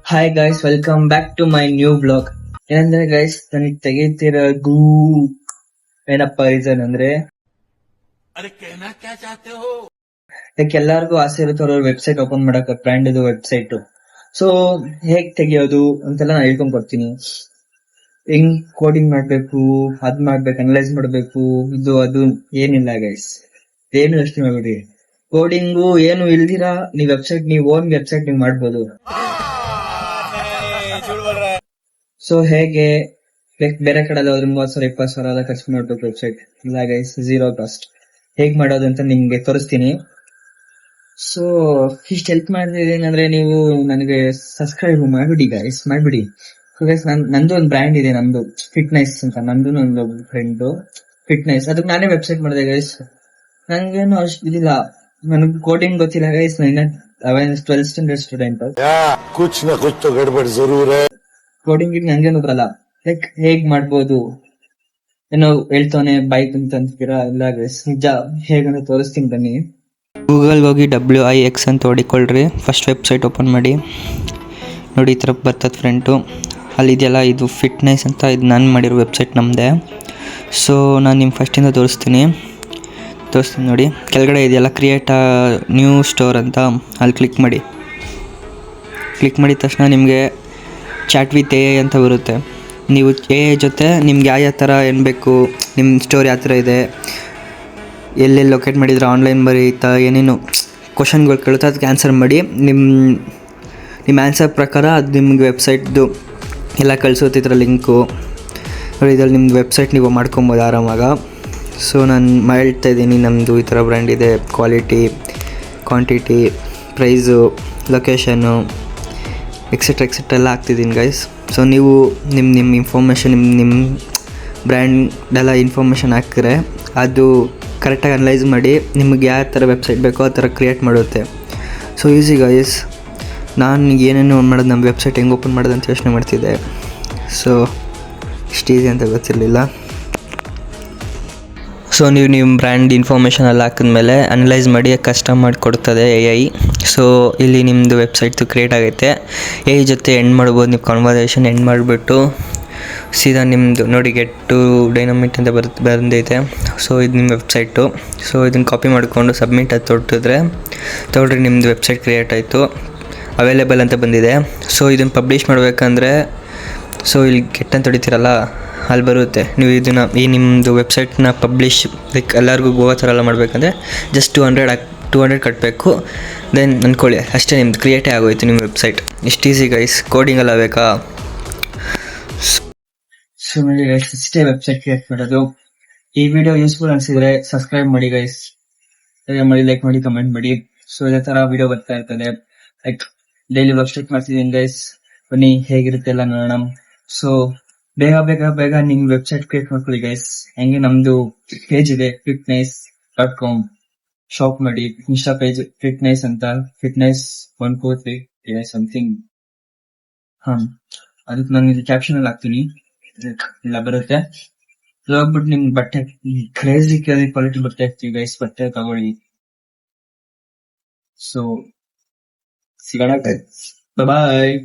Hi guys, welcome back to my new blog. ಏನಂದ್ರೆ guys, ನನಗೆ ತೆಗಿತಿರೋದು ಏನಪ್ಪ ರೀಸನ್ ಅಂದ್ರೆ, ಎಲ್ಲಾರ್ಗು ಆಸೆ ಇರುತ್ತೆ ಅವ್ರ ವೆಬ್ಸೈಟ್ ಓಪನ್ ಮಾಡಕ್, ಬ್ರ್ಯಾಂಡ್ ಇದು ವೆಬ್ಸೈಟ್. ಸೊ ಹೇಗ್ ತೆಗಿಯೋದು ಅಂತೆಲ್ಲ ನಾನು ಹೇಳ್ಕೊಂಡ್ ಬರ್ತೀನಿ. ಹೆಂಗ್ ಕೋಡಿಂಗ್ ಮಾಡ್ಬೇಕು, ಅದ್ ಮಾಡ್ಬೇಕು, ಅನಲೈಸ್ ಮಾಡ್ಬೇಕು, ಇದು ಅದು ಏನಿಲ್ಲ ಗೈಸ್. ಏನು ಯೋಚನೆ ಮಾಡ್ಬಿಡಿ. ಕೋಡಿಂಗು ಏನು ಇಲ್ದಿರಾ ನೀವ್ ವೆಬ್ಸೈಟ್, ನೀವ್ ಓನ್ ವೆಬ್ಸೈಟ್ ನೀವ್ ಮಾಡ್ಬೋದು. ಸೊ ಹೇಗೆ ಬೇರೆ ಕಡೆ ಹೋದ್ರೆ 30,000 20,000 ಎಲ್ಲ ಖರ್ಚು ಮಾಡ್ಬೇಕು ವೆಬ್ಸೈಟ್. ಇಲ್ಲ ಗೈಸ್, ಝೀರೋ ಕಾಸ್ಟ್. ಹೇಗ್ ಮಾಡೋದು ಅಂತ ನಿಮ್ಗೆ ತೋರಿಸ್ತೀನಿ. ಸೊ ಇಷ್ಟು ಹೆಲ್ಪ್ ಮಾಡಿದ್ರೆ ನೀವು ನನಗೆ ಸಬ್ಸ್ಕ್ರೈಬ್ ಮಾಡ್ಬಿಡಿ ಗೈಸ್, ಮಾಡ್ಬಿಡಿ. ಗೈಸ್, ನಂದು ಒಂದು ಬ್ರ್ಯಾಂಡ್ ಇದೆ, ನಮ್ದು ಫಿಟ್ನೆಸ್ ಅಂತ. ನಂದು ಒಂದು ಫ್ರೆಂಡ್ ಫಿಟ್ನೆಸ್, ಅದಕ್ಕೆ ನಾನೇ ವೆಬ್ಸೈಟ್ ಮಾಡಿದೆ ಗೈಸ್. ನಂಗೇನು ಅಷ್ಟು ಇದಿಲ್ಲ, ನನಗೆ ಕೋಡಿಂಗ್ ಗೊತ್ತಿಲ್ಲ ಗೈಸ್. ನಾನು 12th ಸ್ಟ್ಯಾಂಡರ್ಡ್ ಸ್ಟೂಡೆಂಟ್. ಕೋಡಿಂಗ್ ನಂಗೇನು ಬರಲ್ಲ. ಲೈಕ್ ಹೇಗ್ ಮಾಡ್ಬೋದು ಏನೋ ಹೇಳ್ತಾನೆ ಬೈಕ್ ಅಂತ ಅಂತೀರಾ. ಇಲ್ಲ ಗೈಸ್, ನಿಜ ಹೇಗಂತ ತೋರಿಸ್ತೀನಿ ಬನ್ನಿ. ಗೂಗಲ್ಗೆ ಹೋಗಿ WIX ಅಂತ ಹೊಡಿಕೊಳ್ರಿ. ಫಸ್ಟ್ ವೆಬ್ಸೈಟ್ ಓಪನ್ ಮಾಡಿ. ನೋಡಿ, ಈ ಥರ ಬರ್ತದೆ ಫ್ರಂಟು. ಅಲ್ಲಿದೆಯಲ್ಲ, ಇದು ಫಿಟ್ನೆಸ್ ಅಂತ, ಇದು ನಾನು ಮಾಡಿರೋ ವೆಬ್ಸೈಟ್ ನಮ್ಮದೇ. ಸೊ ನಾನು ನಿಮ್ಮ ಫಸ್ಟಿಂದ ತೋರಿಸ್ತೀನಿ ನೋಡಿ. ಕೆಳಗಡೆ ಇದೆಯಲ್ಲ, ಕ್ರಿಯೇಟ್ ನ್ಯೂ ಸ್ಟೋರ್ ಅಂತ, ಅಲ್ಲಿ ಕ್ಲಿಕ್ ಮಾಡಿ. ಕ್ಲಿಕ್ ಮಾಡಿದ ತಕ್ಷಣ ನಿಮಗೆ ಚಾಟ್ ವಿತ್ AI ಅಂತ ಬರುತ್ತೆ. ನೀವು AI ಜೊತೆ ನಿಮ್ಗೆ ಯಾವ ಥರ ಏನು ಬೇಕು, ನಿಮ್ಮ ಸ್ಟೋರ್ ಯಾವ ಥರ ಇದೆ, ಎಲ್ಲೆಲ್ಲಿ ಲೊಕೇಟ್ ಮಾಡಿದ್ರೆ ಆನ್ಲೈನ್ ಬರೀತಾ, ಏನೇನು ಕ್ವಶನ್ಗಳು ಕೇಳುತ್ತೆ ಅದಕ್ಕೆ ಆನ್ಸರ್ ಮಾಡಿ. ನಿಮ್ಮ ಆನ್ಸರ್ ಪ್ರಕಾರ ಅದು ನಿಮ್ಗೆ ವೆಬ್ಸೈಟ್ದು ಎಲ್ಲ ಕಳಿಸುತ್ತೆ. ಈ ಲಿಂಕು ನೋಡಿ, ಇದ್ರಲ್ಲಿ ನಿಮ್ದು ವೆಬ್ಸೈಟ್ ನೀವು ಮಾಡ್ಕೊಬೋದು ಆರಾಮಾಗ. ಸೊ ನಾನು ಹೇಳ್ತಾ ಇದ್ದೀನಿ, ನಮ್ಮದು ಈ ಥರ ಬ್ರ್ಯಾಂಡ್ ಇದೆ. Quality, quantity, price, location, etcetera ಎಲ್ಲ ಹಾಕ್ತಿದ್ದೀನಿ ಗೈಸ್. ಸೊ ನೀವು ನಿಮ್ಮ ಇನ್ಫಾರ್ಮೇಷನ್, ನಿಮ್ಮ ಬ್ರ್ಯಾಂಡೆಲ್ಲ ಇನ್ಫಾರ್ಮೇಷನ್ ಹಾಕಿದ್ರೆ ಅದು ಕರೆಕ್ಟಾಗಿ ಅನಲೈಸ್ ಮಾಡಿ ನಿಮಗೆ ಯಾವ ಥರ ವೆಬ್ಸೈಟ್ ಬೇಕೋ ಆ ಥರ ಕ್ರಿಯೇಟ್ ಮಾಡುತ್ತೆ. So easy guys. ನಾನು ಏನೇನು ಮಾಡೋದು, ನಮ್ಮ ವೆಬ್ಸೈಟ್ ಹೆಂಗೆ ಓಪನ್ ಮಾಡೋದು ಅಂತ ಯೋಚನೆ ಮಾಡ್ತಿದ್ದೆ. ಸೊ ಇಷ್ಟು ಈಸಿ ಅಂತ ಗೊತ್ತಿರಲಿಲ್ಲ. ಸೊ ನೀವು ನಿಮ್ಮ ಬ್ರ್ಯಾಂಡ್ ಇನ್ಫಾರ್ಮೇಷನ್ ಎಲ್ಲ ಹಾಕಿದ್ಮೇಲೆ ಅನಲೈಸ್ ಮಾಡಿ ಕಸ್ಟಮ್ ಮಾಡಿ ಕೊಡ್ತದೆ AI. ಸೊ ಇಲ್ಲಿ ನಿಮ್ಮದು ವೆಬ್ಸೈಟ್ದು ಕ್ರಿಯೇಟ್ ಆಗೈತೆ. AI ಜೊತೆ ಎಂಡ್ ಮಾಡ್ಬೋದು ನೀವು ಕಾನ್ವರ್ಸೇಷನ್. ಎಂಡ್ ಮಾಡಿಬಿಟ್ಟು ಸೀದಾ ನಿಮ್ಮದು ನೋಡಿ, ಗೆಟ್ ಟು ಡೈನಮಿಕ್ ಅಂತ ಬಂದೈತೆ. ಸೊ ಇದು ನಿಮ್ಮ ವೆಬ್ಸೈಟು. ಸೊ ಇದನ್ನು ಕಾಪಿ ಮಾಡಿಕೊಂಡು ಸಬ್ಮಿಟ್ ಅದು ತೊಗೊಳ್ರಿ, ನಿಮ್ಮದು ವೆಬ್ಸೈಟ್ ಕ್ರಿಯೇಟ್ ಆಯಿತು. ಅವೈಲೇಬಲ್ ಅಂತ ಬಂದಿದೆ. ಸೊ ಇದನ್ನು ಪಬ್ಲಿಷ್ ಮಾಡಬೇಕಂದ್ರೆ, ಸೊ ಇಲ್ಲಿ ಗೆಟ್ ಅಂತ ಹೊಡಿತೀರಲ್ಲ, ಅಲ್ಲಿ ಬರುತ್ತೆ. ನೀವು ಇದನ್ನು ನಿಮ್ಮದು ವೆಬ್ಸೈಟ್ನ ಪಬ್ಲಿಷ್ ಲೈಕ್ ಎಲ್ಲರಿಗೂ ಗೋವಾ ಥರ ಎಲ್ಲ ಮಾಡಬೇಕಂದ್ರೆ ಜಸ್ಟ್ 200 ಕಟ್ಟಬೇಕು. ದೆನ್ ಅಂದ್ಕೊಳ್ಳಿ ಅಷ್ಟೇ, ನಿಮ್ದು ಕ್ರಿಯೇಟೇ ಆಗೋಯ್ತು ನಿಮ್ಮ ವೆಬ್ಸೈಟ್. ಇಷ್ಟು ಈಸಿ ಗೈಸ್. ಕೋಡಿಂಗ್ ಎಲ್ಲ ಬೇಕಾ? ಸೊ ಗೈಸ್, ಇಷ್ಟೇ ವೆಬ್ಸೈಟ್ ಕ್ರಿಯೇಟ್ ಮಾಡೋದು. ಈ ವಿಡಿಯೋ ಯೂಸ್ಫುಲ್ ಅನಿಸಿದ್ರೆ ಸಬ್ಸ್ಕ್ರೈಬ್ ಮಾಡಿ ಗೈಸ್, ಮಾಡಿ, ಲೈಕ್ ಮಾಡಿ, ಕಮೆಂಟ್ ಮಾಡಿ. ಸೊ ಇದೇ ಥರ ವಿಡಿಯೋ ಬರ್ತಾ ಇರ್ತದೆ. ಲೈಕ್ ಡೈಲಿ ವೆಬ್ಸೈಟ್ ಮಾಡ್ತಿದ್ದೀನಿ ಗೈಸ್, ಬನ್ನಿ ಹೇಗಿರುತ್ತೆ ಎಲ್ಲ ನೋಡೋಣ. ಸೊ ಬೇಗ ನಿಮ್ ವೆಬ್ಸೈಟ್ ಕ್ರಿಯೇಟ್ ಮಾಡ್ಕೊಳ್ಳಿ ಗೈಸ್. ಹೆಂಗೆ ನಮ್ದು ಪೇಜ್ ಇದೆ, fitness.com. ಶಾಪ್ ಮಾಡಿ, ಇನ್ಸ್ಟಾ ಪೇಜ್ ಫಿಟ್ನೆಸ್ ಅಂತ, ಫಿಟ್ನೆಸ್ 143 ಸಮಥಿಂಗ್. ಅದಕ್ಕೆ ನಾನು ಇಲ್ಲಿ ಕ್ಯಾಪ್ಷನ್ ಅಲ್ಲಿ ಹಾಕ್ತೀನಿ, ಎಲ್ಲ ಬರುತ್ತೆ. ಹೋಗ್ಬಿಟ್ಟು ನಿಮ್ ಬಟ್ಟೆ ಕ್ರೇಜಿ ಕ್ವಾಲಿಟಿ ಬಟ್ಟೆ ಹಾಕ್ತೀವಿ ಗೈಸ್, ಬಟ್ಟೆ ತಗೊಳ್ಳಿ. ಸೊ ಸಿಗೋಣ ಗೈಸ್, ಬಾಯ್.